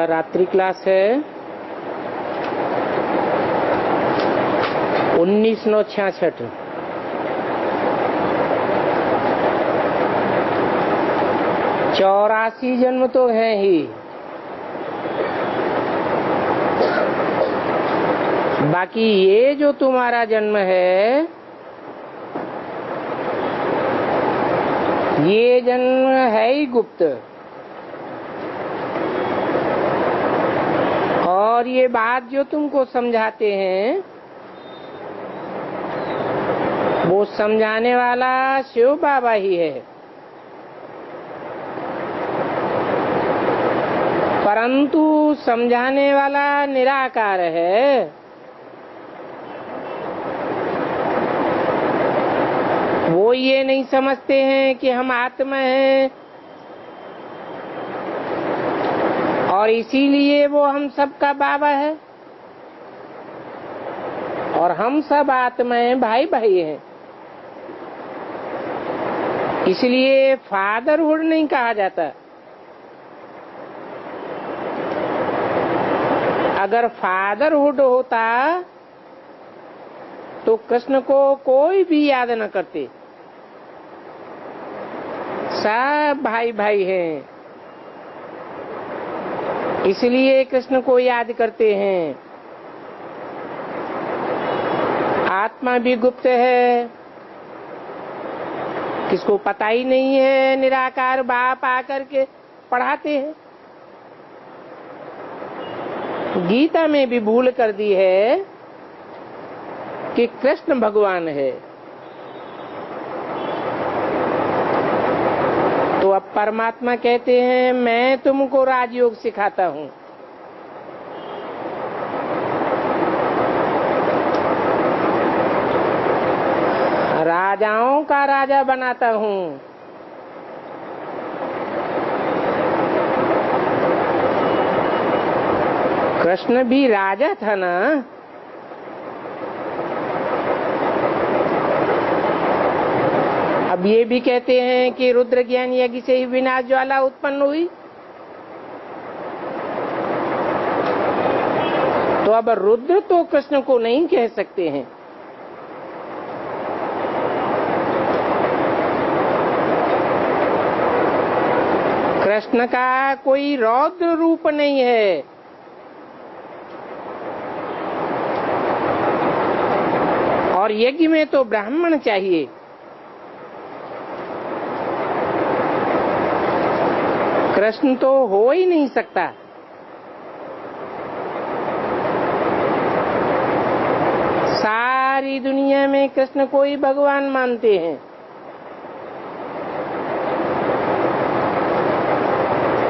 रात्रि क्लास है 1966। चौरासी जन्म तो है ही, बाकी ये जो तुम्हारा जन्म है, ये जन्म है ही गुप्त। और ये बात जो तुमको समझाते हैं, वो समझाने वाला शिव बाबा ही है, परंतु समझाने वाला निराकार है। वो ये नहीं समझते हैं कि हम आत्मा हैं, और इसीलिए वो हम सबका बाबा है, और हम सब आत्माएं भाई भाई हैं। इसलिए फादरहुड नहीं कहा जाता। अगर फादरहुड होता तो कृष्ण को कोई भी याद न करते। सब भाई भाई हैं, इसलिए कृष्ण को याद करते हैं। आत्मा भी गुप्त है, किसको पता ही नहीं है। निराकार बाप आकर के पढ़ाते हैं। गीता में भी भूल कर दी है कि कृष्ण भगवान है। तो अब परमात्मा कहते हैं, मैं तुमको राजयोग सिखाता हूँ। राजाओं का राजा बनाता हूँ। कृष्ण भी राजा था ना। अब ये भी कहते हैं कि रुद्र ज्ञान यज्ञ से ही विनाश ज्वाला उत्पन्न हुई। तो अब रुद्र तो कृष्ण को नहीं कह सकते हैं। कृष्ण का कोई रौद्र रूप नहीं है। और यज्ञ में तो ब्राह्मण चाहिए। कृष्ण तो हो ही नहीं सकता। सारी दुनिया में कृष्ण को ही भगवान मानते हैं।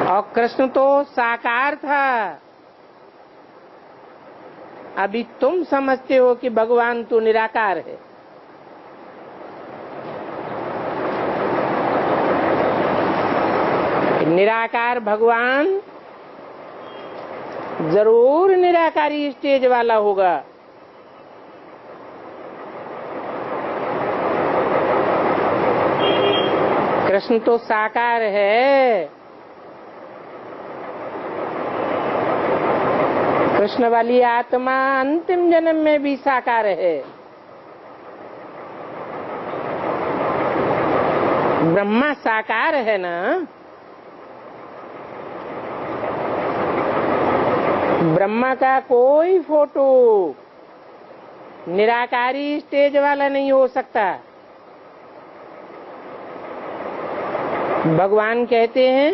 और कृष्ण तो साकार था। अभी तुम समझते हो कि भगवान तो निराकार है। निराकार भगवान जरूर निराकारी स्टेज वाला होगा। कृष्ण तो साकार है। कृष्ण वाली आत्मा अंतिम जन्म में भी साकार है। ब्रह्मा साकार है ना। ब्रह्मा का कोई फोटो निराकारी स्टेज वाला नहीं हो सकता। भगवान कहते हैं,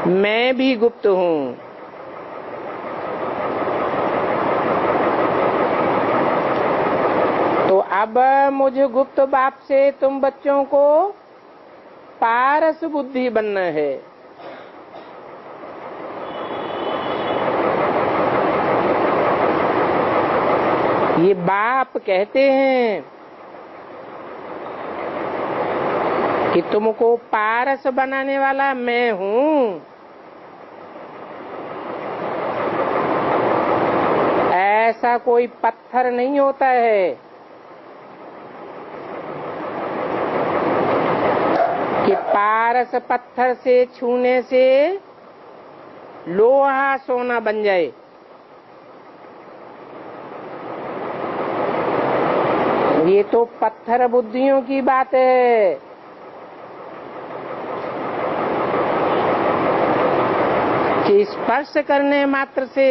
मैं भी गुप्त हूँ। तो अब मुझे गुप्त बाप से तुम बच्चों को पारस बुद्धि बनना है। ये बाप कहते हैं कि तुमको पारस बनाने वाला मैं हूँ। ऐसा कोई पत्थर नहीं होता है कि पारस पत्थर से छूने से लोहा सोना बन जाए। ये तो पत्थर बुद्धियों की बात है। कि स्पर्श करने मात्र से,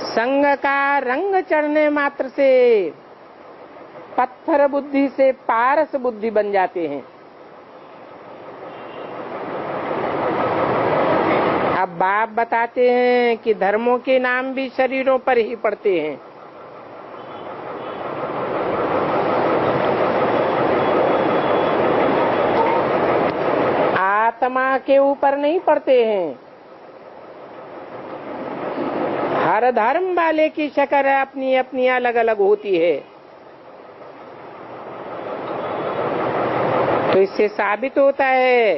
संग का रंग चढ़ने मात्र से पत्थर बुद्धि से पारस बुद्धि बन जाते हैं। अब बाप बताते हैं कि धर्मों के नाम भी शरीरों पर ही पड़ते हैं। आत्मा के ऊपर नहीं पड़ते हैं। हर धर्म वाले की शक्ल अपनी अपनी अलग अलग होती है। तो इससे साबित होता है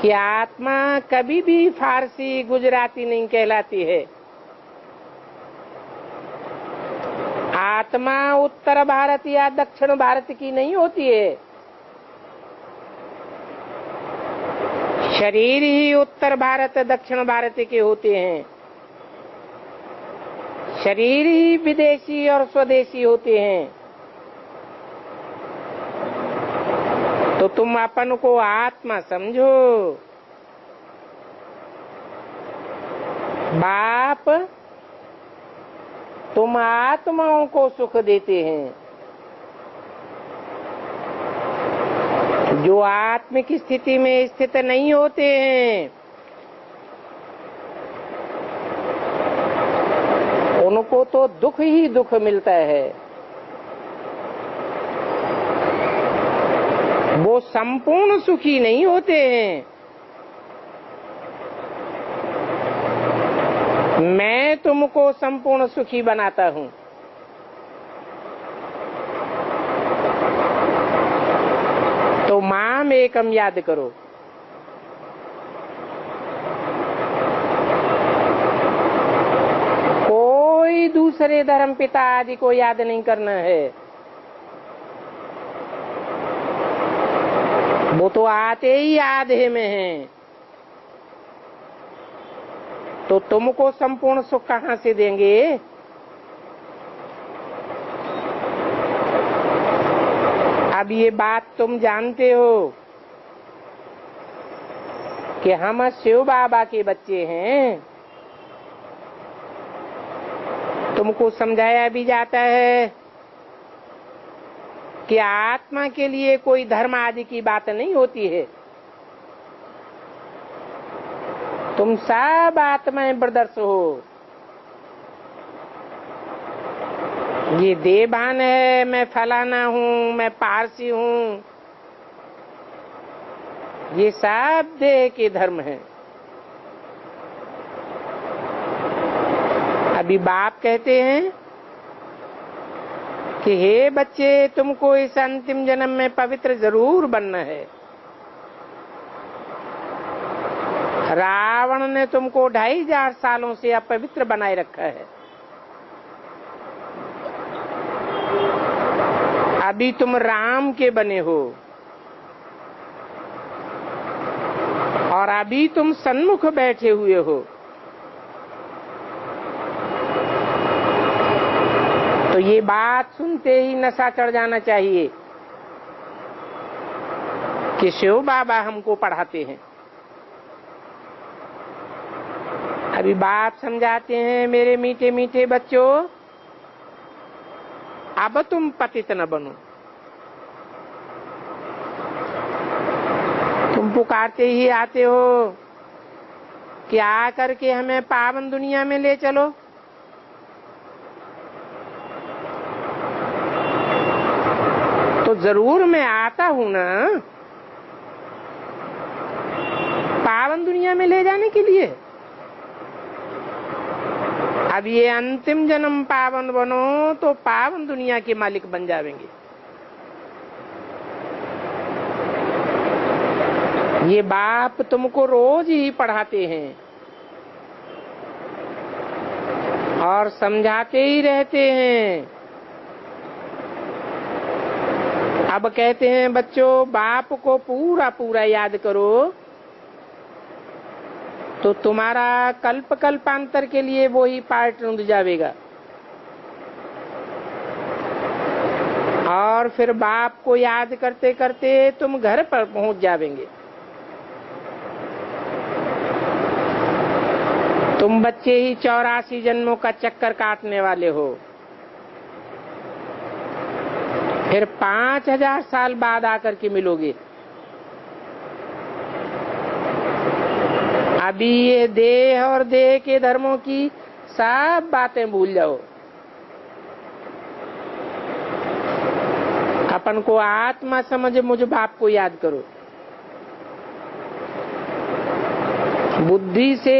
कि आत्मा कभी भी फारसी गुजराती नहीं कहलाती है। आत्मा उत्तर भारत या दक्षिण भारत की नहीं होती है। शरीर ही उत्तर भारत दक्षिण भारत के होते हैं। शरीर ही विदेशी और स्वदेशी होते हैं। तो तुम अपन को आत्मा समझो। बाप तुम आत्माओं को सुख देते हैं। जो आत्मिक स्थिति में स्थित नहीं होते हैं उनको तो दुख ही दुख मिलता है। वो संपूर्ण सुखी नहीं होते हैं। मैं तुमको संपूर्ण सुखी बनाता हूँ। तो माम एकम याद करो। कोई दूसरे धर्म पिता आदि को याद नहीं करना है। वो तो आते ही आधे में हैं। तो तुमको संपूर्ण सुख कहाँ से देंगे? अब ये बात तुम जानते हो कि हम शिव बाबा के बच्चे हैं। तुमको समझाया भी जाता है कि आत्मा के लिए कोई धर्म आदि की बात नहीं होती है। तुम सब आत्माएं ब्रदर्स हो। ये देवान है, मैं फलाना हूँ, मैं पारसी हूँ, ये सब देह के धर्म हैं। अभी बाप कहते हैं कि हे बच्चे, तुमको इस अंतिम जन्म में पवित्र जरूर बनना है। रावण ने तुमको 2500 सालों से अपवित्र बनाए रखा है। अभी तुम राम के बने हो और अभी तुम सन्मुख बैठे हुए हो। तो ये बात सुनते ही नशा चढ़ जाना चाहिए कि शिव बाबा हमको पढ़ाते हैं। अभी बाप समझाते हैं, मेरे मीठे मीठे बच्चों, अब तुम पतित न बनो। तुम पुकारते ही आते हो कि आ करके हमें पावन दुनिया में ले चलो। तो जरूर मैं आता हूं ना पावन दुनिया में ले जाने के लिए। अब ये अंतिम जन्म पावन बनो तो पावन दुनिया के मालिक बन जाएंगे। ये बाप तुमको रोज ही पढ़ाते हैं और समझाते ही रहते हैं। अब कहते हैं बच्चों, बाप को पूरा पूरा याद करो तो तुम्हारा कल्प कल्पांतर के लिए वो ही पार्ट रुंध जाएगा। और फिर बाप को याद करते करते तुम घर पर पहुंच जावेंगे। तुम बच्चे ही 84 जन्मों का चक्कर काटने वाले हो। फिर 5000 साल बाद आकर के मिलोगे। अभी ये देह और देह के धर्मों की सब बातें भूल जाओ। अपन को आत्मा समझ मुझ बाप को याद करो। बुद्धि से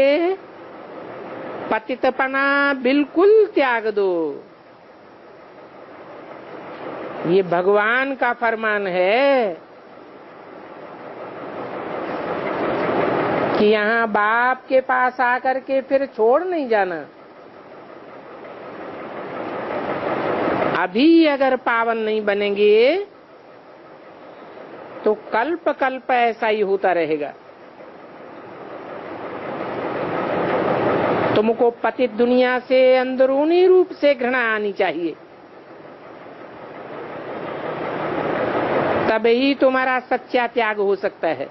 पतितपना बिल्कुल त्याग दो। ये भगवान का फरमान है कि यहाँ बाप के पास आकर के फिर छोड़ नहीं जाना। अभी अगर पावन नहीं बनेंगे तो कल्प कल्प ऐसा ही होता रहेगा। तुमको पतित दुनिया से अंदरूनी रूप से घृणा आनी चाहिए, तभी तुम्हारा सच्चा त्याग हो सकता है।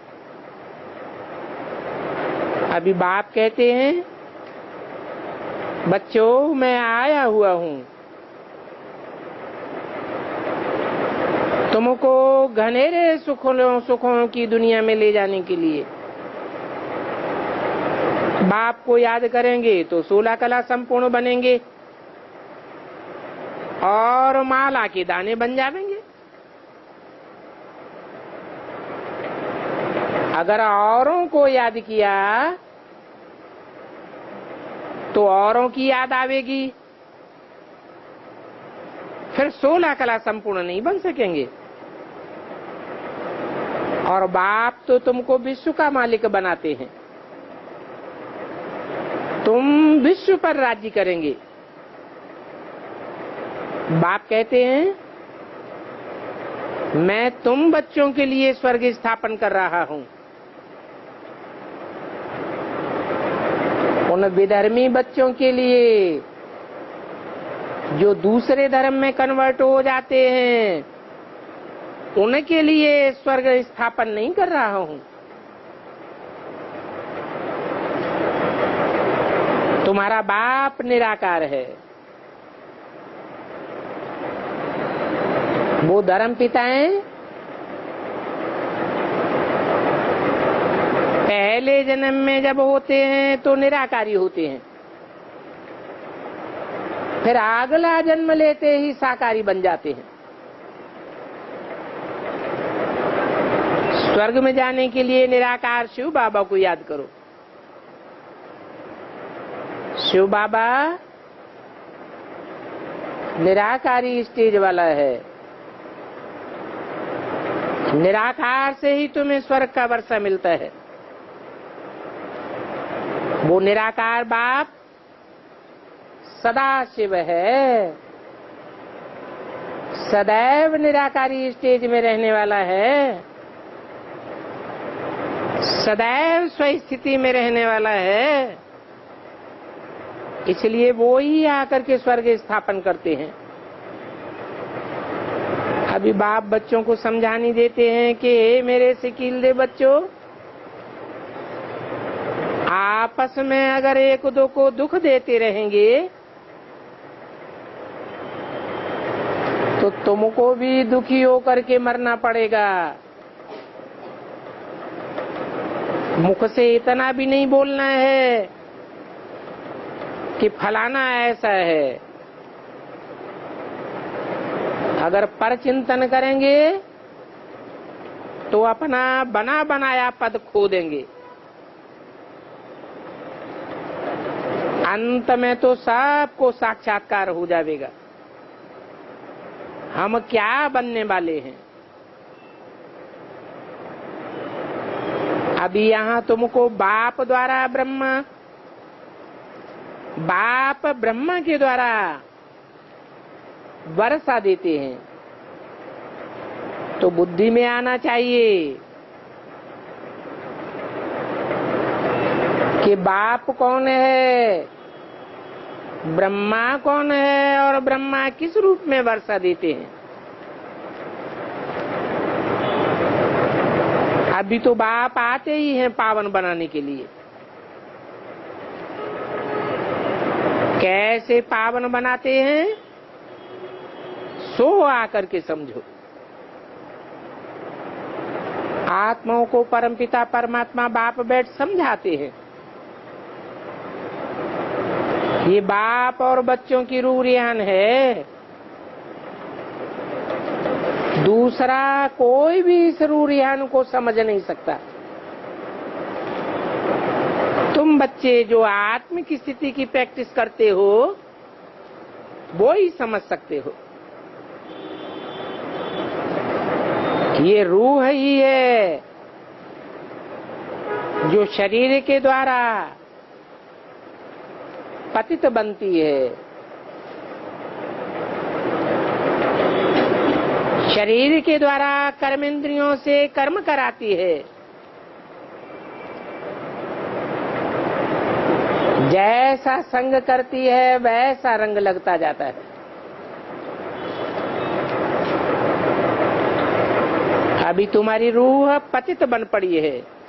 अभी बाप कहते हैं, बच्चों मैं आया हुआ हूं तुमको घनेरे सुखों की दुनिया में ले जाने के लिए। बाप को याद करेंगे तो 16 कला संपूर्ण बनेंगे और माला के दाने बन जाएंगे। अगर औरों को याद किया तो औरों की याद आवेगी, फिर 16 कला संपूर्ण नहीं बन सकेंगे। और बाप तो तुमको विश्व का मालिक बनाते हैं, तुम विश्व पर राज्य करेंगे। बाप कहते हैं, मैं तुम बच्चों के लिए स्वर्ग स्थापन कर रहा हूं। उन विधर्मी बच्चों के लिए जो दूसरे धर्म में कन्वर्ट हो जाते हैं, उनके लिए स्वर्ग स्थापन नहीं कर रहा हूं। तुम्हारा बाप निराकार है, वो धर्म पिता हैं। पहले जन्म में जब होते हैं तो निराकारी होते हैं, फिर अगला जन्म लेते ही साकारी बन जाते हैं। स्वर्ग में जाने के लिए निराकार शिव बाबा को याद करो। शिव बाबा निराकारी स्टेज वाला है। निराकार से ही तुम्हें स्वर्ग का वर्षा मिलता है। वो निराकार बाप सदा शिव है, सदैव निराकारी स्टेज में रहने वाला है, सदैव स्वस्थिति में रहने वाला है। इसलिए वो ही आकर के स्वर्ग स्थापन करते हैं। अभी बाप बच्चों को समझानी देते हैं कि मेरे सिकीले बच्चों, आपस में अगर एक दो को दुख देते रहेंगे तो तुमको भी दुखी होकर के मरना पड़ेगा। मुख से इतना भी नहीं बोलना है कि फलाना ऐसा है। अगर पर चिंतन करेंगे तो अपना बना बनाया पद खो देंगे। अंत में तो सबको साक्षात्कार हो जाएगा, हम क्या बनने वाले हैं। अभी यहाँ तुमको बाप द्वारा बाप ब्रह्मा के द्वारा वर्षा देते हैं, तो बुद्धि में आना चाहिए कि कि बाप कौन है, ब्रह्मा कौन है और ब्रह्मा किस रूप में वर्षा देते हैं। अभी तो बाप आते ही हैं पावन बनाने के लिए। कैसे पावन बनाते हैं सो आकर के समझो। आत्माओं को परमपिता परमात्मा बाप बैठ समझाते हैं। ये बाप और बच्चों की रूह रेहान है। दूसरा कोई भी इस रूह रेहान को समझ नहीं सकता। तुम बच्चे जो आत्म की स्थिति की प्रैक्टिस करते हो वो ही समझ सकते हो। ये रूह ही है जो शरीर के द्वारा पतित बनती है। शरीर के द्वारा कर्मेंद्रियों से कर्म कराती है। जैसा संग करती है वैसा रंग लगता जाता है। अभी तुम्हारी रूह पतित बन पड़ी है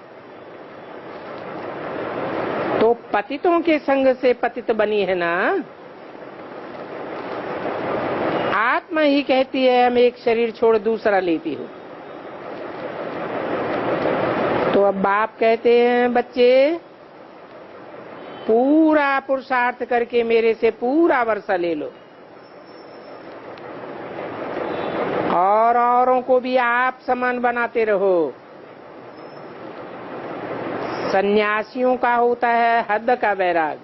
तो पतितों के संग से पतित बनी है ना। आत्मा ही कहती है हम एक शरीर छोड़ दूसरा लेती हूँ। तो अब बाप कहते हैं बच्चे पूरा पुरुषार्थ करके मेरे से पूरा वर्षा ले लो और औरों को भी आप समान बनाते रहो। सन्यासियों का होता है हद का वैराग।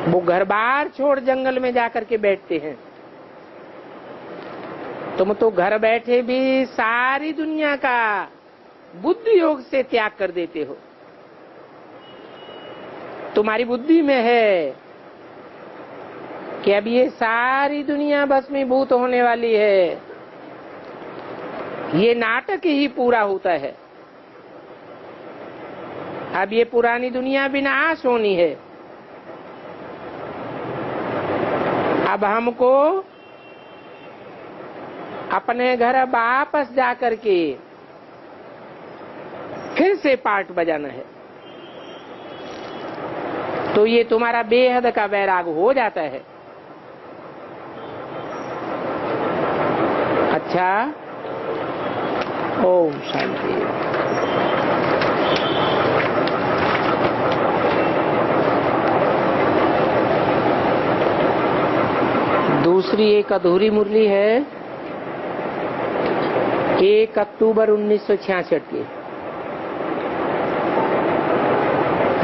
वो घर बार छोड़ जंगल में जाकर के बैठते हैं। तुम तो घर बैठे भी सारी दुनिया का बुद्धि योग से त्याग कर देते हो। तुम्हारी बुद्धि में है कि अब ये सारी दुनिया भस्मीभूत होने वाली है। ये नाटक ही पूरा होता है। अब ये पुरानी दुनिया विनाश होनी है। अब हमको अपने घर वापस जाकर के फिर से पार्ट बजाना है। तो ये तुम्हारा बेहद का वैराग हो जाता है। अच्छा, ओम शांति। दूसरी एक अधूरी मुरली है 1 अक्टूबर 1966 की।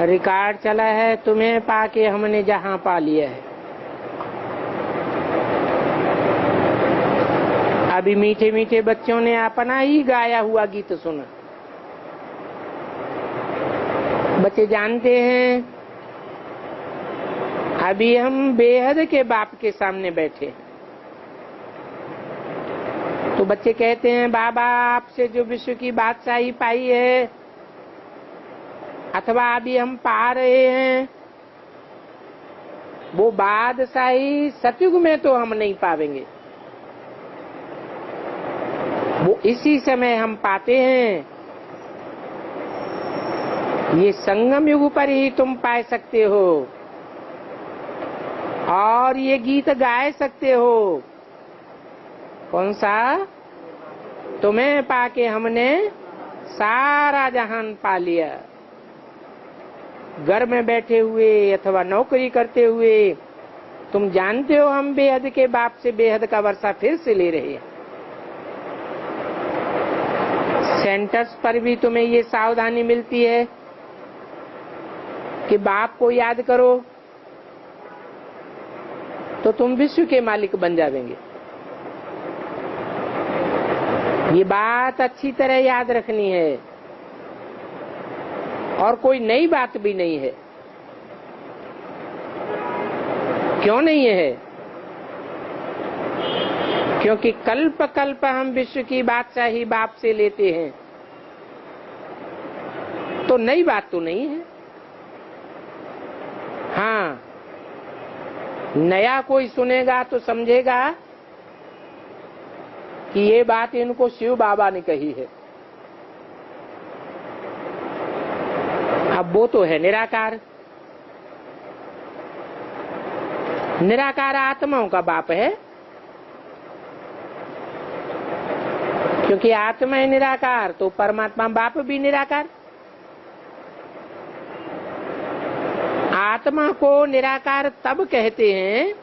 रिकॉर्ड चला है तुम्हें पाके हमने जहां पा लिया है। अभी मीठे मीठे बच्चों ने अपना ही गाया हुआ गीत सुना। बच्चे जानते हैं अभी हम बेहद के बाप के सामने बैठे हैं। तो बच्चे कहते हैं बाबा आपसे जो विश्व की बादशाही पाई है अथवा अभी हम पा रहे हैं वो बादशाही सतयुग में तो हम नहीं पावेंगे। वो इसी समय हम पाते हैं। ये संगम युग पर ही तुम पा सकते हो और ये गीत गाए सकते हो। कौन सा? तुम्हें पाके हमने सारा जहान पा लिया। घर में बैठे हुए अथवा नौकरी करते हुए तुम जानते हो हम बेहद के बाप से बेहद का वर्षा फिर से ले रहे हैं। सेंटर्स पर भी तुम्हें ये सावधानी मिलती है कि बाप को याद करो तो तुम विश्व के मालिक बन जाएंगे। ये बात अच्छी तरह याद रखनी है और कोई नई बात भी नहीं है। क्यों नहीं है? क्योंकि कल्प कल्प हम विश्व की बादशाही बाप से लेते हैं। तो नई बात तो नहीं है। हाँ, नया कोई सुनेगा तो समझेगा कि ये बात इनको शिव बाबा ने कही है। अब वो तो है निराकार। निराकार आत्माओं का बाप है, क्योंकि आत्मा है निराकार तो परमात्मा बाप भी निराकार। आत्मा को निराकार तब कहते हैं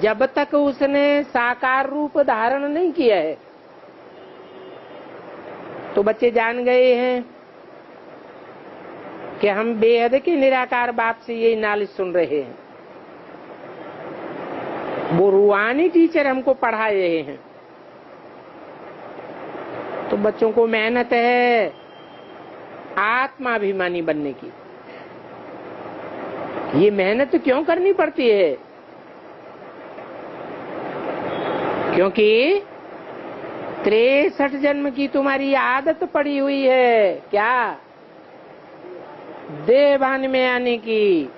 जब तक उसने साकार रूप धारण नहीं किया है। तो बच्चे जान गए हैं कि हम बेहद के निराकार बाप से यही नॉलेज सुन रहे हैं। वो रूहानी टीचर हमको पढ़ा रहे हैं। तो बच्चों को मेहनत है आत्माभिमानी बनने की। ये मेहनत क्यों करनी पड़ती है? क्योंकि 63 जन्म की तुम्हारी आदत पड़ी हुई है। क्या? देवान में आने की।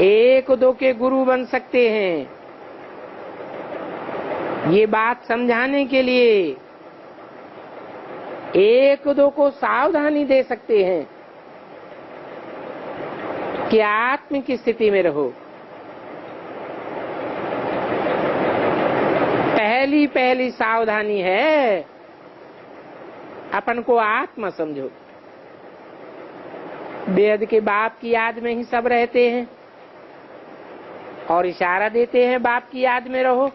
एक दो के गुरु बन सकते हैं, ये बात समझाने के लिए एक दो को सावधानी दे सकते हैं कि आत्म की स्थिति में रहो। पहली सावधानी है अपन को आत्मा समझो। बेहद के बाप की याद में ही सब रहते हैं और इशारा देते हैं बाप की याद में रहो।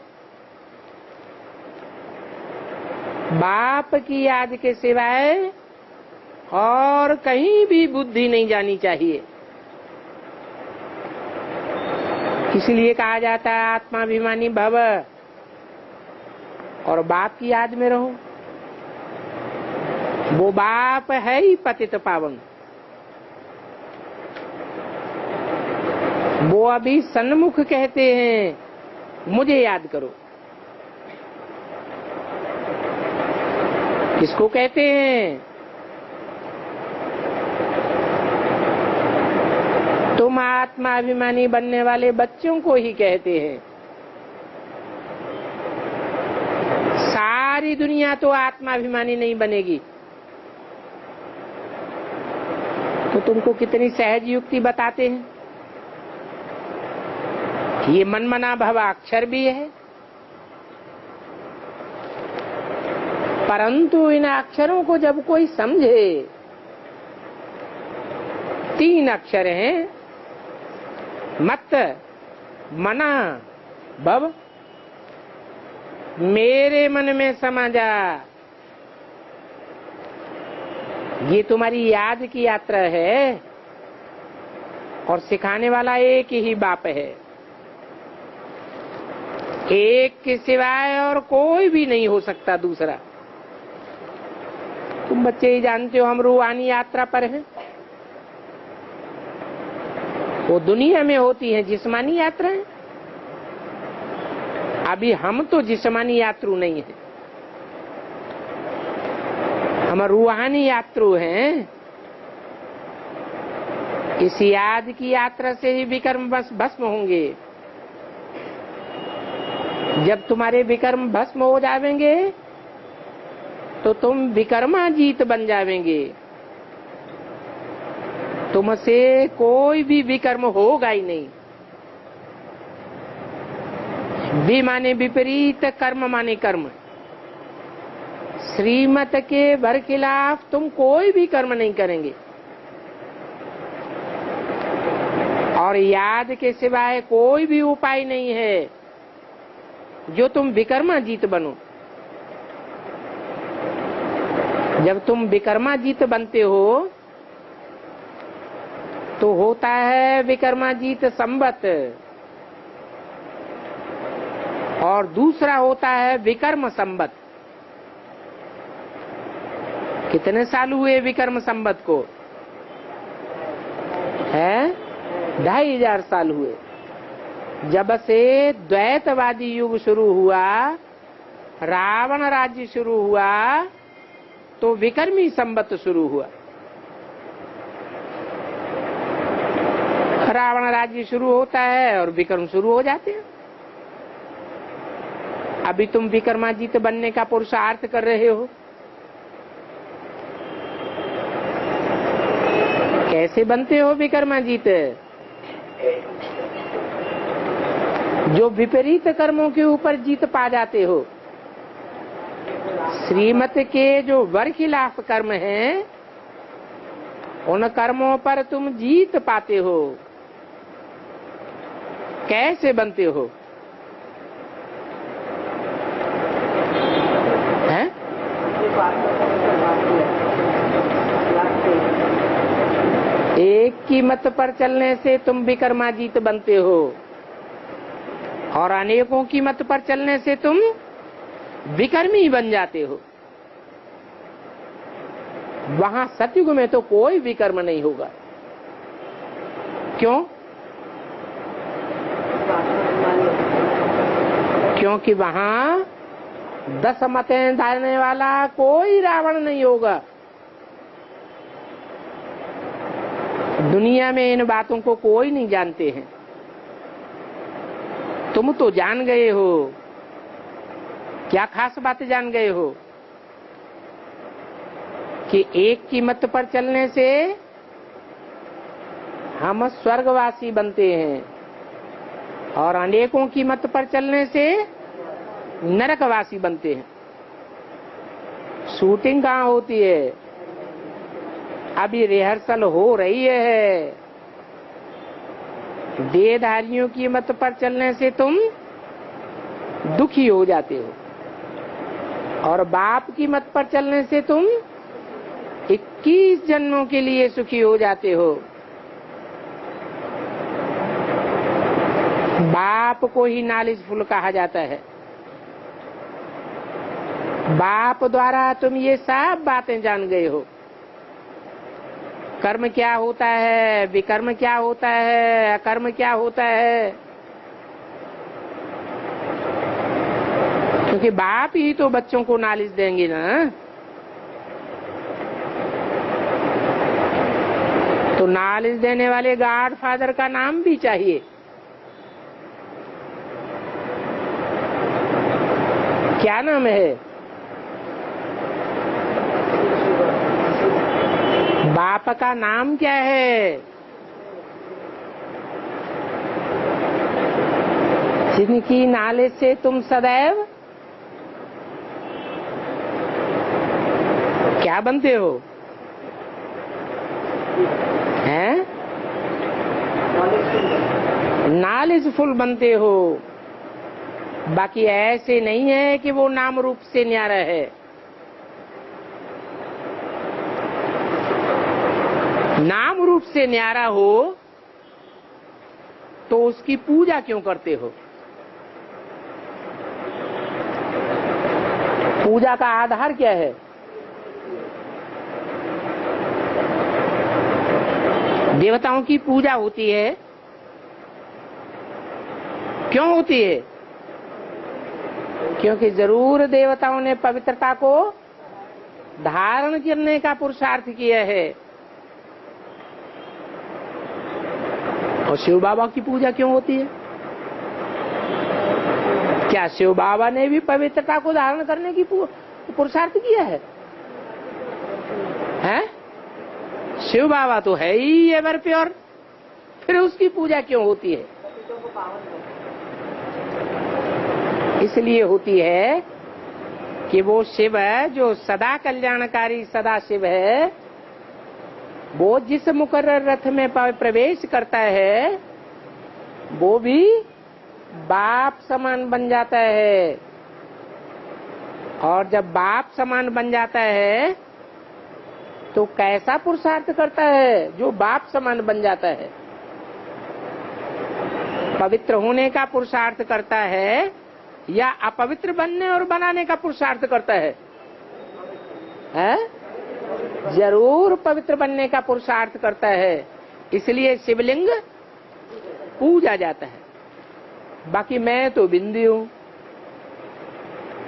बाप की याद के सिवाय और कहीं भी बुद्धि नहीं जानी चाहिए। इसलिए कहा जाता है आत्माभिमानी भव, और बाप की याद में रहो। वो बाप है ही पतित पावन। वो अभी सन्मुख कहते हैं मुझे याद करो। किसको कहते हैं? तुम आत्माभिमानी बनने वाले बच्चों को ही कहते हैं। सारी दुनिया तो आत्माभिमानी नहीं बनेगी। तो तुमको कितनी सहज युक्ति बताते हैं। ये मनमना भव अक्षर भी है, परंतु इन अक्षरों को जब कोई समझे, 3 अक्षर हैं, मत, मना, भव। मेरे मन में समा जा। ये तुम्हारी याद की यात्रा है और सिखाने वाला एक ही बाप है। एक के सिवाय और कोई भी नहीं हो सकता दूसरा। तुम बच्चे ही जानते हो हम रूहानी यात्रा पर हैं। वो दुनिया में होती है जिस्मानी यात्राएं। अभी हम तो जिस्मानी यात्रु नहीं है, हम रूहानी यात्रु हैं। इस याद की यात्रा से ही विकर्म भस्म होंगे। जब तुम्हारे विकर्म भस्म हो जावेंगे तो तुम विकर्माजीत बन जावेंगे। तुमसे कोई भी विकर्म होगा ही नहीं। वि माने विपरीत, कर्म माने कर्म। श्रीमत के बरखिलाफ तुम कोई भी कर्म नहीं करेंगे और याद के सिवाय कोई भी उपाय नहीं है जो तुम विकर्माजीत बनो। जब तुम विकर्माजीत बनते हो तो होता है विकर्माजीत संवत और दूसरा होता है विकर्म संवत। कितने साल हुए विकर्म संवत को? है 2500 साल हुए। जब से द्वैतवादी युग शुरू हुआ, रावण राज्य शुरू हुआ, तो विकर्मी संवत शुरू हुआ। रावण राज्य शुरू होता है और विक्रम शुरू हो जाते हैं। अभी तुम विक्रमादित्य बनने का पुरुषार्थ कर रहे हो। कैसे बनते हो विक्रमादित्य? जो विपरीत कर्मों के ऊपर जीत पा जाते हो। श्रीमत के जो बरखिलाफ कर्म हैं, उन कर्मों पर तुम जीत पाते हो। कैसे बनते हो? हैं? एक की मत पर चलने से तुम विक्रमादित्य बनते हो और अनेकों की मत पर चलने से तुम विकर्मी बन जाते हो। वहां सतयुग में तो कोई विकर्म नहीं होगा। क्यों? क्योंकि वहां 10 मतें डालने वाला कोई रावण नहीं होगा। दुनिया में इन बातों को कोई नहीं जानते हैं। तुम तो जान गए हो। क्या खास बात जान गए हो? कि एक की मत पर चलने से हम स्वर्गवासी बनते हैं और अनेकों की मत पर चलने से नरकवासी बनते हैं। शूटिंग कहाँ होती है? अभी रिहर्सल हो रही है। देहधारियों की मत पर चलने से तुम दुखी हो जाते हो और बाप की मत पर चलने से तुम 21 जन्मों के लिए सुखी हो जाते हो। बाप को ही नॉलेजफुल कहा जाता है। बाप द्वारा तुम ये सब बातें जान गए हो। कर्म क्या होता है, विकर्म क्या होता है, अकर्म क्या होता है। क्योंकि बाप ही तो बच्चों को नॉलेज देंगे ना। तो नॉलेज देने वाले गॉड फादर का नाम भी चाहिए। क्या नाम है? बाप का नाम क्या है? जिनकी नॉलेज से तुम सदैव क्या बनते हो? हैं? नॉलेजफुल बनते हो। बाकी ऐसे नहीं है कि वो नाम रूप से न्यारा है। नाम रूप से न्यारा हो तो उसकी पूजा क्यों करते हो? पूजा का आधार क्या है? देवताओं की पूजा होती है। क्यों होती है? क्योंकि जरूर देवताओं ने पवित्रता को धारण करने का पुरुषार्थ किया है। और शिव बाबा की पूजा क्यों होती है? क्या शिव बाबा ने भी पवित्रता को धारण करने की पुरुषार्थ किया है? हैं? शिव बाबा तो है ही एवर प्योर, फिर उसकी पूजा क्यों होती है? इसलिए होती है कि वो शिव है जो सदा कल्याणकारी सदा शिव है। वो जिस मुकर्रर रथ में प्रवेश करता है वो भी बाप समान बन जाता है। और जब बाप समान बन जाता है तो कैसा पुरुषार्थ करता है जो बाप समान बन जाता है? पवित्र होने का पुरुषार्थ करता है या अपवित्र बनने और बनाने का पुरुषार्थ करता है? जरूर पवित्र बनने का पुरुषार्थ करता है। इसलिए शिवलिंग पूजा जाता है। बाकी मैं तो बिंदी हूं,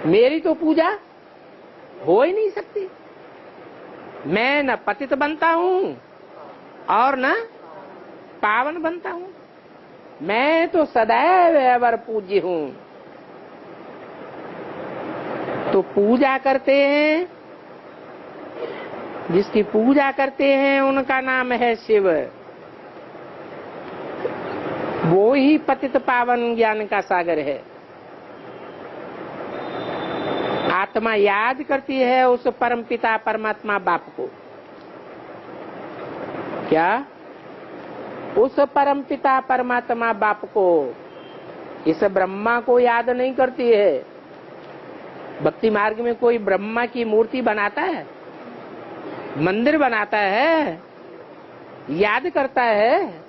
मेरी तो पूजा हो ही नहीं सकती। मैं न पतित बनता हूं और न पावन बनता हूं, मैं तो सदैव अवर पूज्य हूं। तो पूजा करते हैं, जिसकी पूजा करते हैं उनका नाम है शिव। वो ही पतित पावन ज्ञान का सागर है। आत्मा याद करती है उस परमपिता परमात्मा बाप को। क्या? उस परमपिता परमात्मा बाप को, इस ब्रह्मा को याद नहीं करती है। भक्ति मार्ग में कोई ब्रह्मा की मूर्ति बनाता है, मंदिर बनाता है, याद करता है?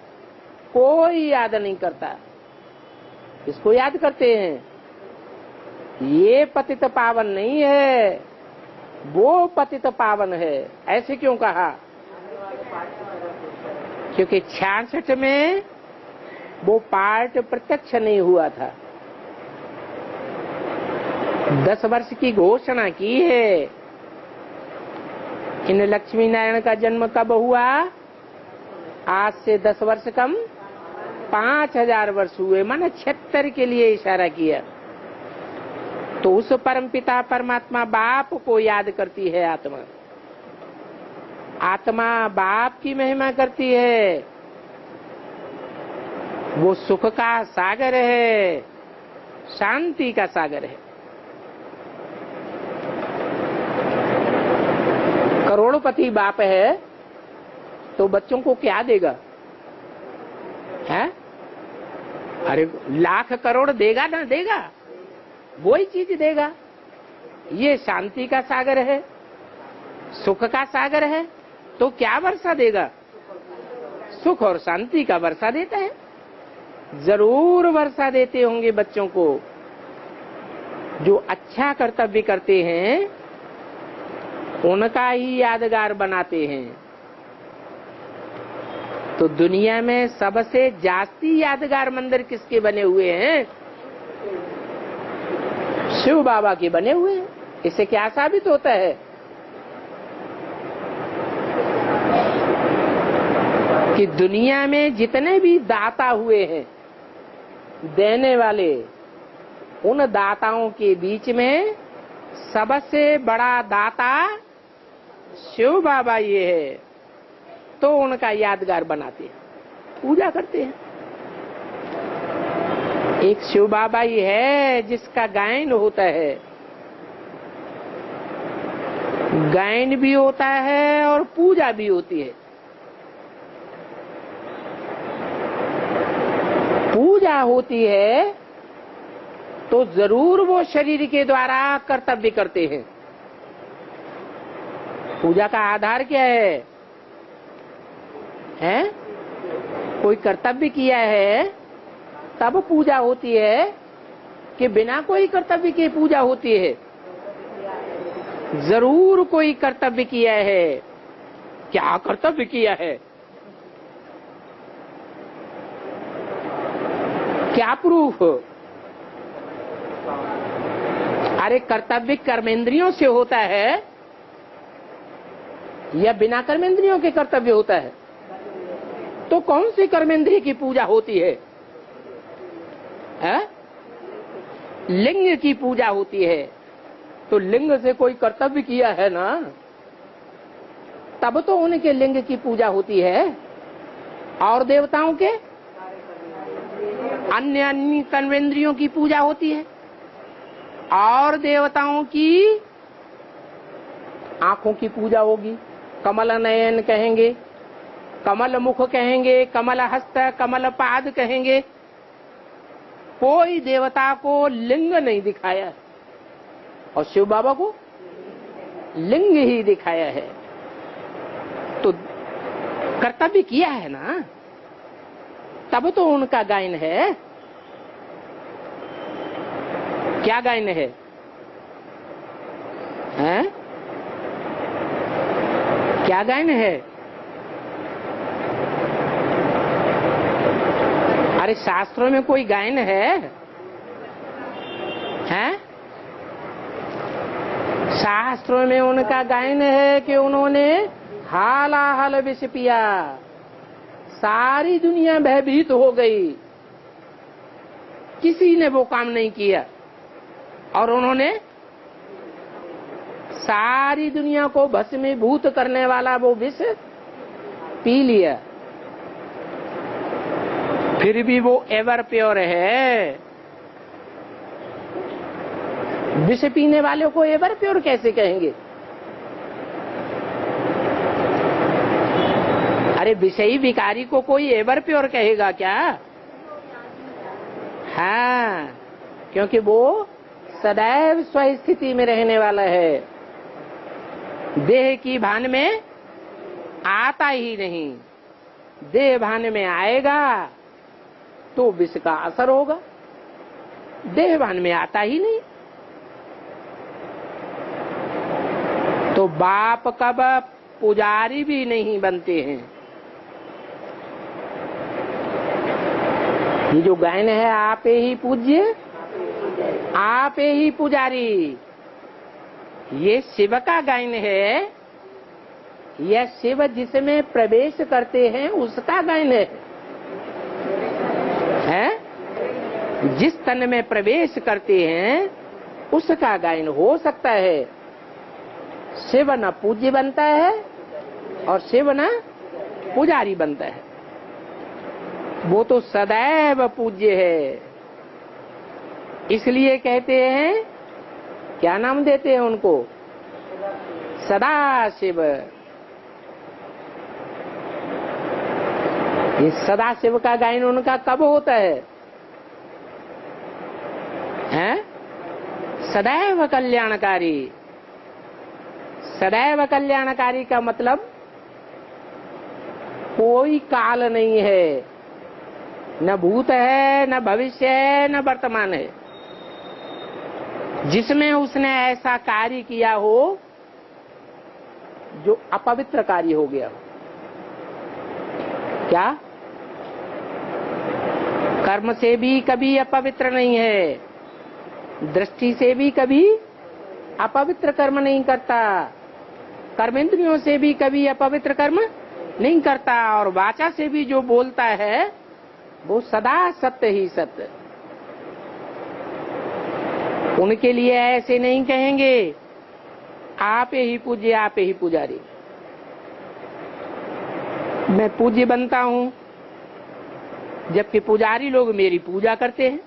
कोई याद नहीं करता। इसको याद करते हैं। ये पतित पावन नहीं है, वो पतित पावन है। ऐसे क्यों कहा? क्योंकि 66 में वो पाठ प्रत्यक्ष नहीं हुआ था। 10 वर्ष की घोषणा की है। इन लक्ष्मी नारायण का जन्म कब हुआ? आज से 10 वर्ष कम 5000 वर्ष हुए। माने 76 के लिए इशारा किया। तो उस परमपिता परमात्मा बाप को याद करती है आत्मा। आत्मा बाप की महिमा करती है। वो सुख का सागर है, शांति का सागर है। करोड़पति बाप है तो बच्चों को क्या देगा? है? अरे लाख करोड़ देगा ना देगा, वही चीज देगा। ये शांति का सागर है, सुख का सागर है, तो क्या वर्षा देगा? सुख और शांति का वर्षा देता है। जरूर वर्षा देते होंगे बच्चों को। जो अच्छा कर्तव्य करते हैं उनका ही यादगार बनाते हैं। तो दुनिया में सबसे जास्ती यादगार मंदिर किसके बने हुए हैं? शिव बाबा के बने हुए हैं। इससे क्या साबित होता है? कि दुनिया में जितने भी दाता हुए हैं, देने वाले, उन दाताओं के बीच में सबसे बड़ा दाता शिव बाबा ये है। तो उनका यादगार बनाते हैं, पूजा करते हैं। एक शिव बाबा ही है जिसका गायन होता है। गायन भी होता है और पूजा भी होती है। पूजा होती है तो जरूर वो शरीर के द्वारा कर्तव्य करते हैं। पूजा का आधार क्या है? हैं? कोई कर्तव्य किया है तब पूजा होती है कि बिना कोई कर्तव्य के पूजा होती है? जरूर कोई कर्तव्य किया है। क्या कर्तव्य किया है? क्या प्रूफ? अरे कर्तव्य कर्मेंद्रियों से होता है या बिना कर्मेंद्रियों के कर्तव्य होता है? तो कौन सी कर्मेंद्रिय की पूजा होती है? लिंग की पूजा होती है। तो लिंग से कोई कर्तव्य किया है ना, तब तो उनके लिंग की पूजा होती है। और देवताओं के अन्य अन्य कर्मेंद्रियों की पूजा होती है। और देवताओं की आंखों की पूजा होगी। कमल नयन कहेंगे, कमल मुख कहेंगे, कमल हस्त, कमल पाद कहेंगे। कोई देवता को लिंग नहीं दिखाया और शिव बाबा को लिंग ही दिखाया है। तो कर्तव्य किया है ना, तब तो उनका गायन है। क्या गायन है? हैं? क्या गायन है? अरे शास्त्रों में कोई गायन है? हैं? शास्त्र शास्त्रों में उनका गायन है कि उन्होंने हालाहल विष पिया, सारी दुनिया भयभीत हो गई, किसी ने वो काम नहीं किया और उन्होंने सारी दुनिया को भस्मीभूत करने वाला वो विष पी लिया। फिर भी वो एवर प्योर है। विष पीने वालों को एवर प्योर कैसे कहेंगे? अरे विषयी विकारी को कोई एवर प्योर कहेगा क्या? हाँ, क्योंकि वो सदैव स्वस्थिति में रहने वाला है, देह की भान में आता ही नहीं। देह भान में आएगा तो विष का असर होगा, देह भान में आता ही नहीं। तो बाप कब पुजारी भी नहीं बनते हैं। ये जो गायन है, आप ही पूज्य आप ही पुजारी, ये शिव का गायन है। यह शिव जिसमें प्रवेश करते हैं उसका गायन है? जिस तन में प्रवेश करते हैं उसका गायन हो सकता है। शिव न पूज्य बनता है और शिव न पुजारी बनता है। वो तो सदैव पूज्य है। इसलिए कहते हैं, क्या नाम देते हैं उनको? सदा शिव। ये सदा शिव का गायन उनका कब होता है? हैं? सदैव कल्याणकारी। सदैव कल्याणकारी का मतलब कोई काल नहीं है, न भूत है, न भविष्य है, न वर्तमान है, जिसमें उसने ऐसा कार्य किया हो जो अपवित्र कार्य हो गया हो। क्या? कर्म से भी कभी अपवित्र नहीं है, दृष्टि से भी कभी अपवित्र कर्म नहीं करता, कर्मेंद्रियों से भी कभी अपवित्र कर्म नहीं करता, और वाचा से भी जो बोलता है वो सदा सत्य ही सत्य। उनके लिए ऐसे नहीं कहेंगे आप ही पूज्य आप ही पुजारी। मैं पूज्य बनता हूं जबकि पुजारी लोग मेरी पूजा करते हैं।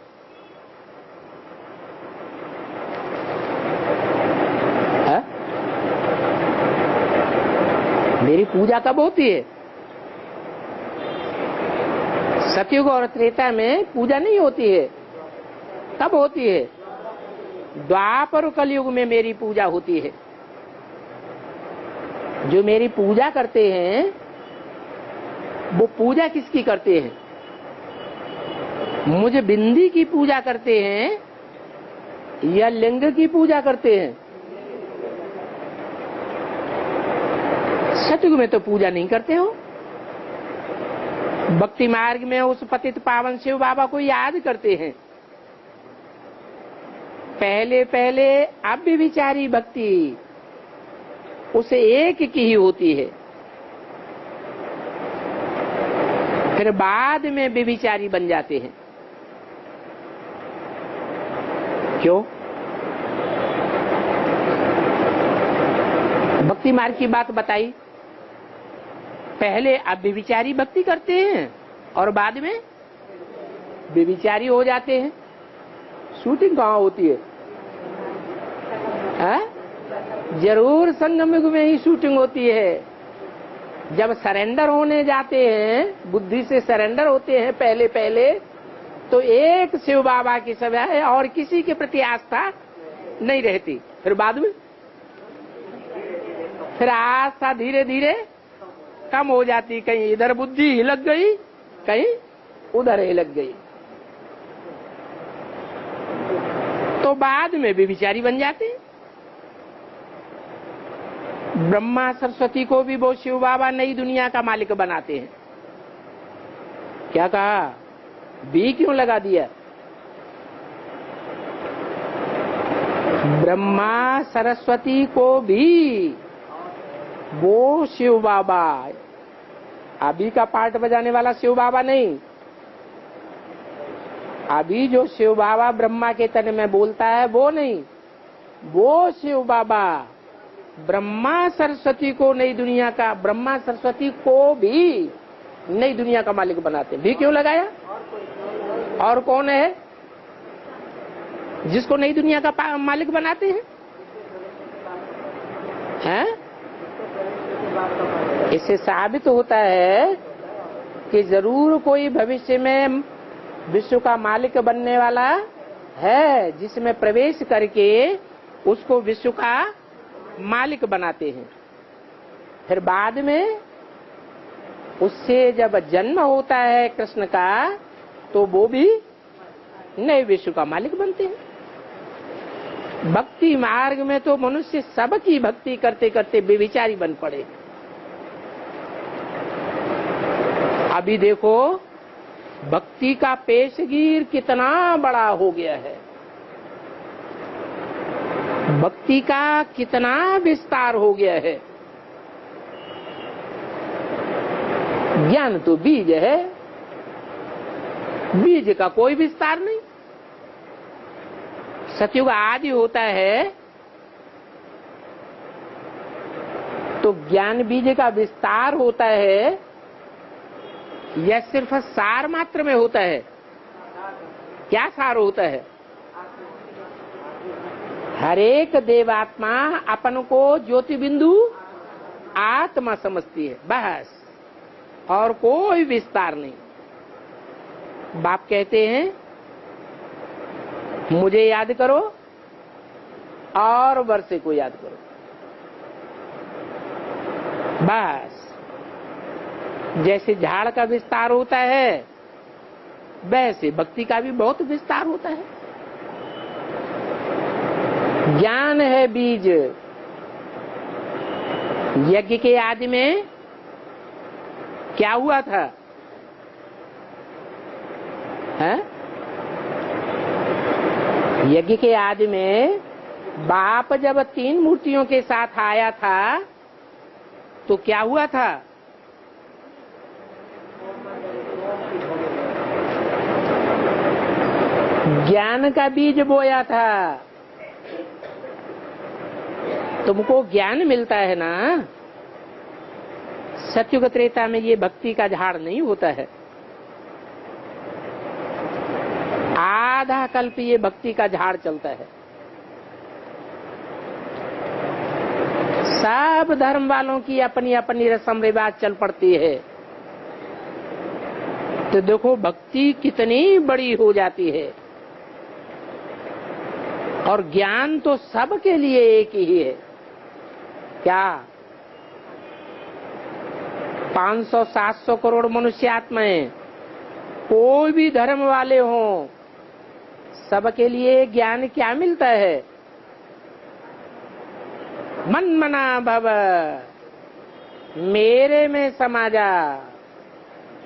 मेरी पूजा कब होती है? सतयुग और त्रेता में पूजा नहीं होती है। कब होती है? द्वापर और कलयुग में मेरी पूजा होती है। जो मेरी पूजा करते हैं वो पूजा किसकी करते हैं? मुझे बिंदी की पूजा करते हैं या लिंग की पूजा करते हैं? सतयुग में तो पूजा नहीं करते हो। भक्ति मार्ग में उस पतित पावन शिव बाबा को याद करते हैं। पहले पहले अव्यभिचारी भक्ति उसे एक की ही होती है, फिर बाद में व्यभिचारी बन जाते हैं। क्यों? भक्ति मार्ग की बात बताई। पहले अव्यभिचारी भक्ति करते हैं और बाद में व्यभिचारी हो जाते हैं। शूटिंग कहाँ होती है? जरूर संगम युग में ही शूटिंग होती है। जब सरेंडर होने जाते हैं, बुद्धि से सरेंडर होते हैं पहले पहले, तो एक शिव बाबा की सेवा है और किसी के प्रति आस्था नहीं रहती। फिर बाद में फिर आस्था धीरे धीरे कम हो जाती, कहीं इधर बुद्धि हिलक गई, कहीं उधर हिलक गई, तो बाद में भी विचारी बन जाते हैं। ब्रह्मा सरस्वती को भी वो शिव बाबा नई दुनिया का मालिक बनाते हैं। क्या कहा? बी क्यों लगा दिया? ब्रह्मा सरस्वती को भी वो शिव बाबा, अभी का पार्ट बजाने वाला शिव बाबा नहीं, अभी जो शिव बाबा ब्रह्मा के तन में बोलता है वो नहीं, वो शिव बाबा ब्रह्मा सरस्वती को नई दुनिया का, ब्रह्मा सरस्वती को भी नई दुनिया का मालिक बनाते हैं। भी क्यों लगाया? और कौन है जिसको नई दुनिया का मालिक बनाते हैं? हैं? इससे साबित होता है कि जरूर कोई भविष्य में विश्व का मालिक बनने वाला है, जिसमें प्रवेश करके उसको विश्व का मालिक बनाते हैं। फिर बाद में उससे जब जन्म होता है कृष्ण का, तो वो भी नए विश्व का मालिक बनते हैं। भक्ति मार्ग में तो मनुष्य सबकी भक्ति करते करते बेविचारी बन पड़े। अभी देखो भक्ति का पेशगीर कितना बड़ा हो गया है, भक्ति का कितना विस्तार हो गया है। ज्ञान तो बीज है, बीज का कोई विस्तार नहीं। सतयुग आदि होता है तो ज्ञान बीज का विस्तार होता है या सिर्फ सार मात्र में होता है? क्या सार होता है? हरेक देवात्मा अपन को ज्योति बिंदु आत्मा समझती है, बस, और कोई विस्तार नहीं। बाप कहते हैं मुझे याद करो और वर्षे को याद करो, बस। जैसे झाड़ का विस्तार होता है वैसे भक्ति का भी बहुत विस्तार होता है। ज्ञान है बीज। यज्ञ के आदि में क्या हुआ था? है? यज्ञ के आदि में बाप जब 3 मूर्तियों के साथ आया था तो क्या हुआ था? ज्ञान का बीज बोया था। तुमको ज्ञान मिलता है ना। सत्युग त्रेता में ये भक्ति का झाड़ नहीं होता है। आधा कल्प ये भक्ति का झाड़ चलता है। सब धर्म वालों की अपनी अपनी रस्म रिवाज चल पड़ती है। तो देखो भक्ति कितनी बड़ी हो जाती है। और ज्ञान तो सबके लिए एक ही है। क्या 500-700 करोड़ मनुष्य आत्माएं, कोई भी धर्म वाले हों, सबके लिए ज्ञान क्या मिलता है? मन मना भव, मेरे में समा जा।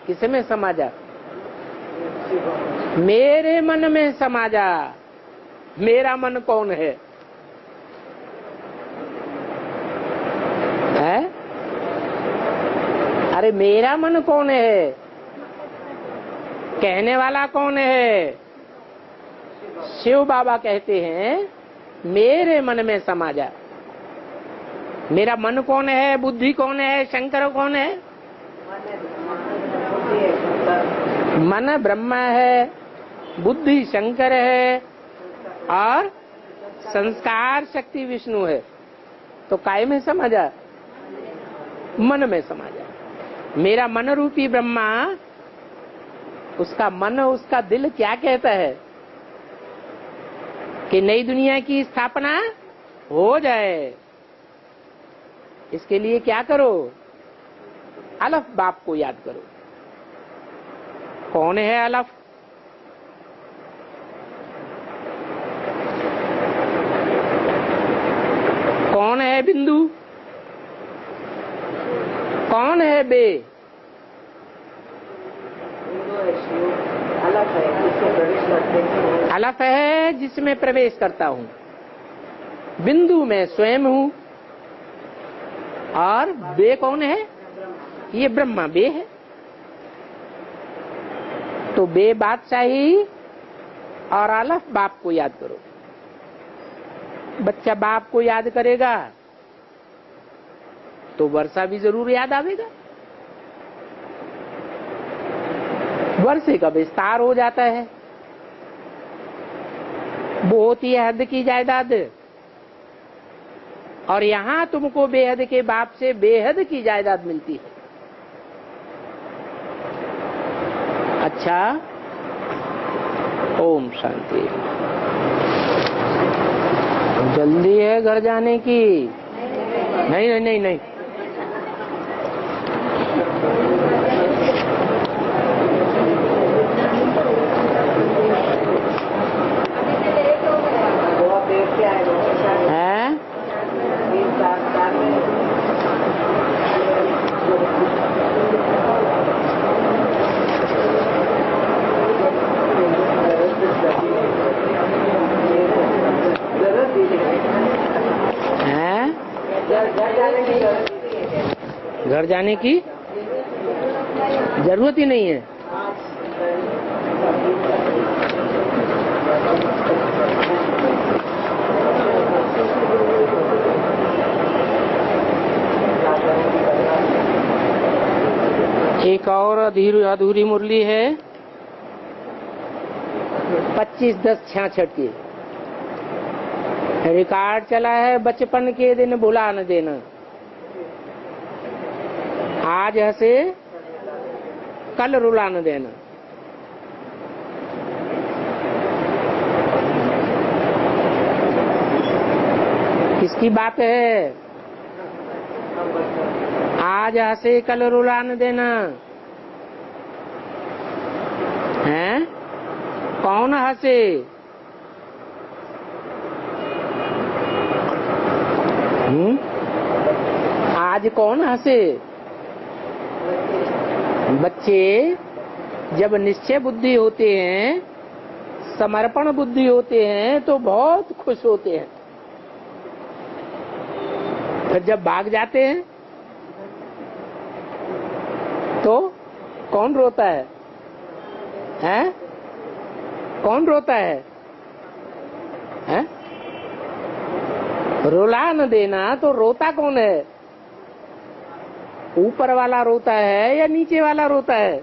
किस में समा जा? मेरे मन में समा जा। मेरा मन कौन है? है? अरे मेरा मन कौन है? कहने वाला कौन है? शिव बाबा कहते हैं मेरे मन में समा जा। मेरा मन कौन है? बुद्धि कौन है? शंकर कौन है? मन ब्रह्मा है, बुद्धि शंकर है और संस्कार शक्ति विष्णु है। तो काय में समा जा? मन में समा जा। मेरा मन रूपी ब्रह्मा, उसका मन, उसका दिल क्या कहता है कि नई दुनिया की स्थापना हो जाए। इसके लिए क्या करो? अलफ बाप को याद करो। कौन है अलफ? कौन है बिंदु? कौन है बे? अलफ है जिसमें प्रवेश करता हूँ। बिंदु में स्वयं हूँ। और बे कौन है? ये ब्रह्मा बे है। तो बे बादशाही और अलफ बाप को याद करो। बच्चा बाप को याद करेगा तो वर्षा भी जरूर याद आवेगा। वर्षे का विस्तार हो जाता है। वो होती है हद की जायदाद, और यहाँ तुमको बेहद के बाप से बेहद की जायदाद मिलती है। अच्छा, ओम शांति। जल्दी है घर जाने की? नहीं नहीं नहीं नहीं। घर जाने की जरूरत ही नहीं है। एक और अधूरी मुरली है 25/10/66 की। रिकॉर्ड चला है बचपन के दिन भुला न देना। आज हंसे कल रुला न देना। किसकी बात है? आज हंसे कल रुला न देना। हैं? कौन हंसे? आज कौन हंसे? बच्चे जब निश्चय बुद्धि होते हैं, समर्पण बुद्धि होते हैं तो बहुत खुश होते हैं। फिर जब भाग जाते हैं तो कौन रोता है? हैं? कौन रोता है? हैं? रुला न देना तो रोता कौन है? ऊपर वाला रोता है या नीचे वाला रोता है?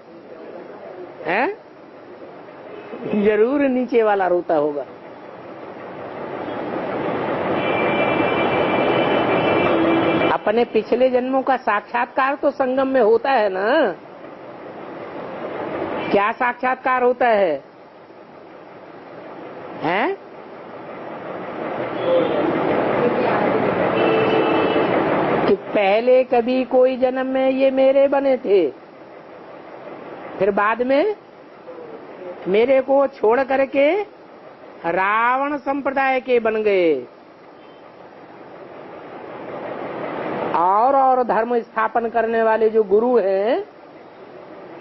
हैं? जरूर नीचे वाला रोता होगा। अपने पिछले जन्मों का साक्षात्कार तो संगम में होता है ना। क्या साक्षात्कार होता है? हैं? कि पहले कभी कोई जन्म में ये मेरे बने थे, फिर बाद में मेरे को छोड़ करके रावण संप्रदाय के बन गए और धर्म स्थापन करने वाले जो गुरु हैं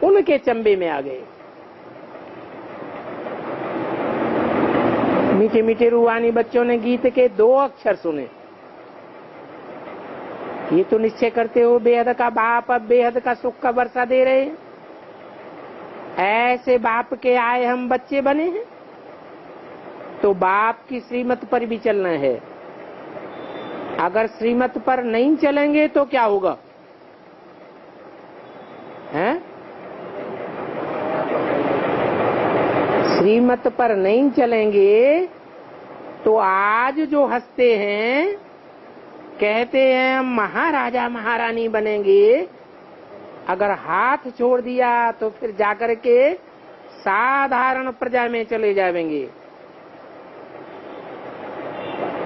उनके चंबे में आ गए। मीठे मीठे रूहानी बच्चों ने गीत के 2 अक्षर सुने। ये तो निश्चय करते हो बेहद का बाप अब बेहद का सुख का वर्षा दे रहे हैं। ऐसे बाप के आए हम बच्चे बने हैं, तो बाप की श्रीमत पर भी चलना है। अगर श्रीमत पर नहीं चलेंगे तो क्या होगा? हैं? श्रीमत पर नहीं चलेंगे तो आज जो हंसते हैं, कहते हैं हम महाराजा महारानी बनेंगे, अगर हाथ छोड़ दिया तो फिर जाकर के साधारण प्रजा में चले जाएंगे।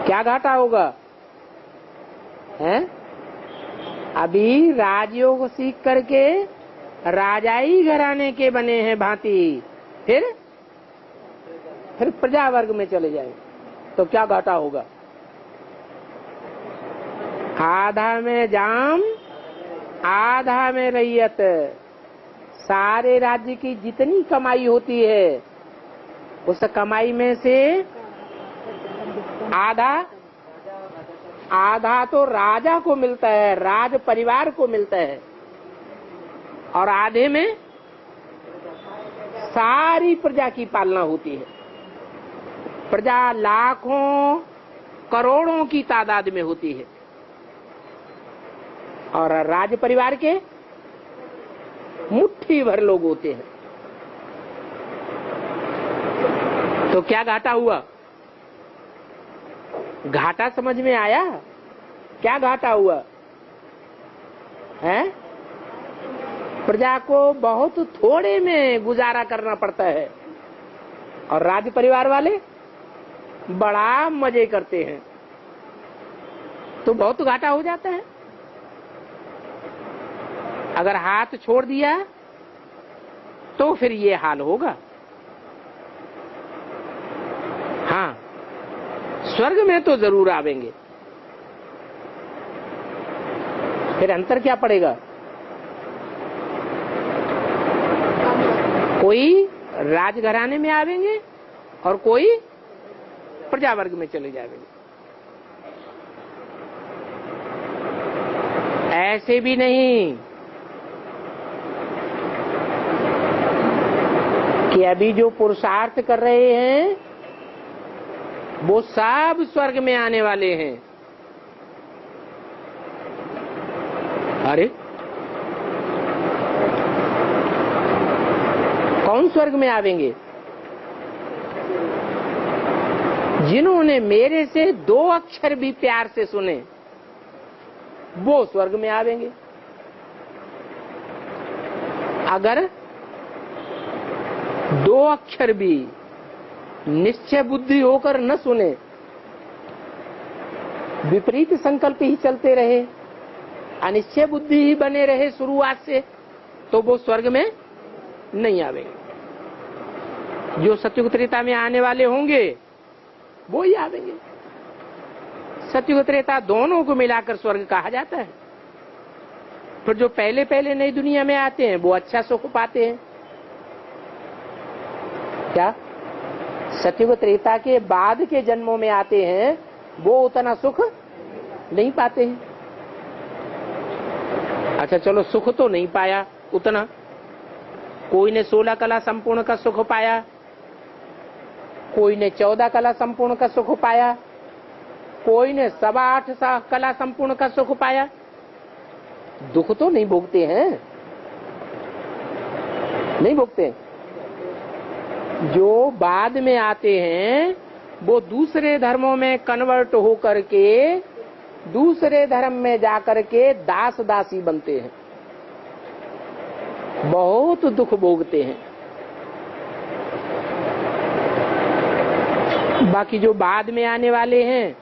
क्या घाटा होगा? हैं? अभी राजयोग सीख करके राजाई घराने के बने हैं भांति, फिर प्रजा वर्ग में चले जाएंगे तो क्या घाटा होगा? आधा में जाम आधा में रैयत। सारे राज्य की जितनी कमाई होती है उस कमाई में से आधा आधा तो राजा को मिलता है, राज परिवार को मिलता है, और आधे में सारी प्रजा की पालना होती है। प्रजा लाखों करोड़ों की तादाद में होती है, और राज परिवार के मुट्ठी भर लोग होते हैं। तो क्या घाटा हुआ? घाटा समझ में आया? क्या घाटा हुआ है? प्रजा को बहुत थोड़े में गुजारा करना पड़ता है, और राज परिवार वाले बड़ा मजे करते हैं, तो बहुत घाटा हो जाता है। अगर हाथ छोड़ दिया तो फिर ये हाल होगा। हाँ, स्वर्ग में तो जरूर आवेंगे। फिर अंतर क्या पड़ेगा? कोई राजघराने में आवेंगे और कोई प्रजा वर्ग में चले जाएंगे। ऐसे भी नहीं कि अभी जो पुरुषार्थ कर रहे हैं वो सब स्वर्ग में आने वाले हैं। अरे कौन स्वर्ग में आवेंगे? जिन्होंने मेरे से 2 अक्षर भी प्यार से सुने वो स्वर्ग में आवेंगे। अगर 2 अक्षर भी निश्चय बुद्धि होकर न सुने, विपरीत संकल्प ही चलते रहे, अनिश्चय बुद्धि ही बने रहे शुरुआत से, तो वो स्वर्ग में नहीं आवेंगे। जो सतयुग त्रेता में आने वाले होंगे वो ही आवेंगे। सतयुग त्रेता दोनों को मिलाकर स्वर्ग कहा जाता है। फिर जो पहले पहले नई दुनिया में आते हैं वो अच्छा सुख पाते हैं। क्या सतयुग त्रेता के बाद के जन्मों में आते हैं वो उतना सुख नहीं पाते हैं। अच्छा चलो, सुख तो नहीं पाया उतना। कोई ने 16 कला संपूर्ण का सुख पाया, कोई ने 14 कला संपूर्ण का सुख पाया, कोई ने 8.25 कला संपूर्ण का सुख पाया। दुख तो नहीं भोगते हैं, नहीं भोगते। जो बाद में आते हैं वो दूसरे धर्मों में कन्वर्ट होकर के दूसरे धर्म में जाकर के दास दासी बनते हैं, बहुत दुख भोगते हैं। बाकी जो बाद में आने वाले हैं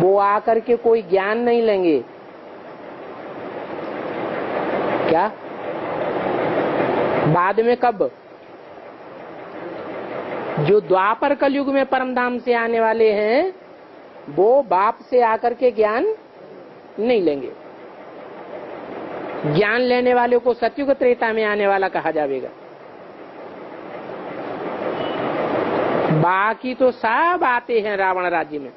वो आकर के कोई ज्ञान नहीं लेंगे। क्या बाद में? कब? जो द्वापर कलयुग में परमधाम से आने वाले हैं वो बाप से आकर के ज्ञान नहीं लेंगे। ज्ञान लेने वाले को सतयुग त्रेता में आने वाला कहा जाएगा। बाकी तो सब आते हैं रावण राज्य में।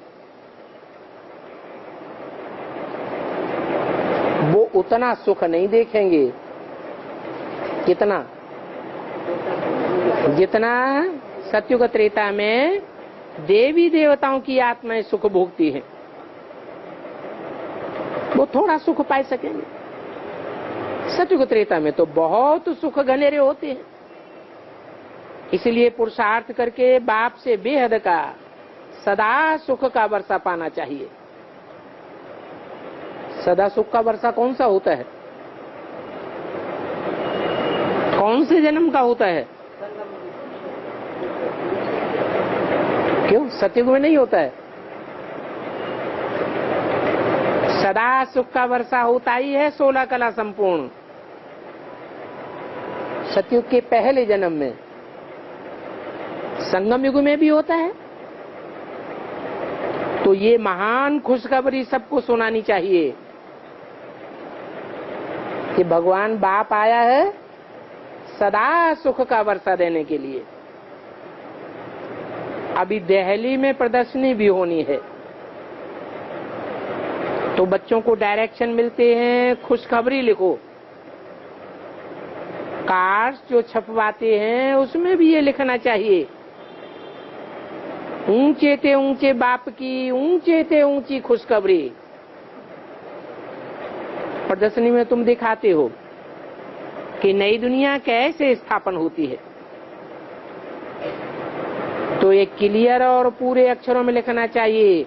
वो उतना सुख नहीं देखेंगे कितना जितना सतयुग त्रेता में देवी देवताओं की आत्माएं सुख भोगती हैं। वो थोड़ा सुख पा सकेंगे। सतयुग त्रेता में तो बहुत सुख घनेरे होते हैं। इसलिए पुरुषार्थ करके बाप से बेहद का सदा सुख का वर्षा पाना चाहिए। सदा सुख का वर्षा कौन सा होता है? कौन से जन्म का होता है? क्यों सतयुग में नहीं होता है? सदा सुख का वर्षा होता ही है 16 कला संपूर्ण सतयुग के पहले जन्म में। संगम युग में भी होता है। तो ये महान खुशखबरी सबको सुनानी चाहिए कि भगवान बाप आया है सदा सुख का वर्षा देने के लिए। अभी दिल्ली में प्रदर्शनी भी होनी है, तो बच्चों को डायरेक्शन मिलते हैं, खुशखबरी लिखो। कार्ड्स जो छपवाते हैं उसमें भी ये लिखना चाहिए, ऊंचे ते ऊंचे बाप की ऊंचे ते ऊंची खुशखबरी। प्रदर्शनी में तुम दिखाते हो कि नई दुनिया कैसे स्थापन होती है, तो एक क्लियर और पूरे अक्षरों में लिखना चाहिए,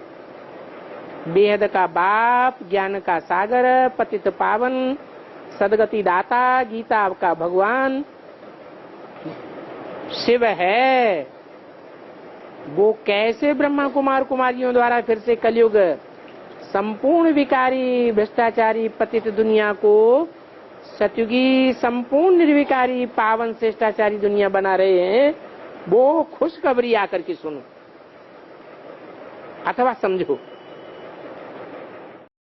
बेहद का बाप, ज्ञान का सागर, पतित पावन, सदगति दाता, गीता का भगवान शिव है। वो कैसे ब्रह्मा कुमार कुमारियों द्वारा फिर से कलयुग संपूर्ण विकारी भ्रष्टाचारी पतित दुनिया को सतयुगी संपूर्ण निर्विकारी पावन श्रेष्ठाचारी दुनिया बना रहे हैं, वो खुशखबरी आकर के सुनो अथवा समझो।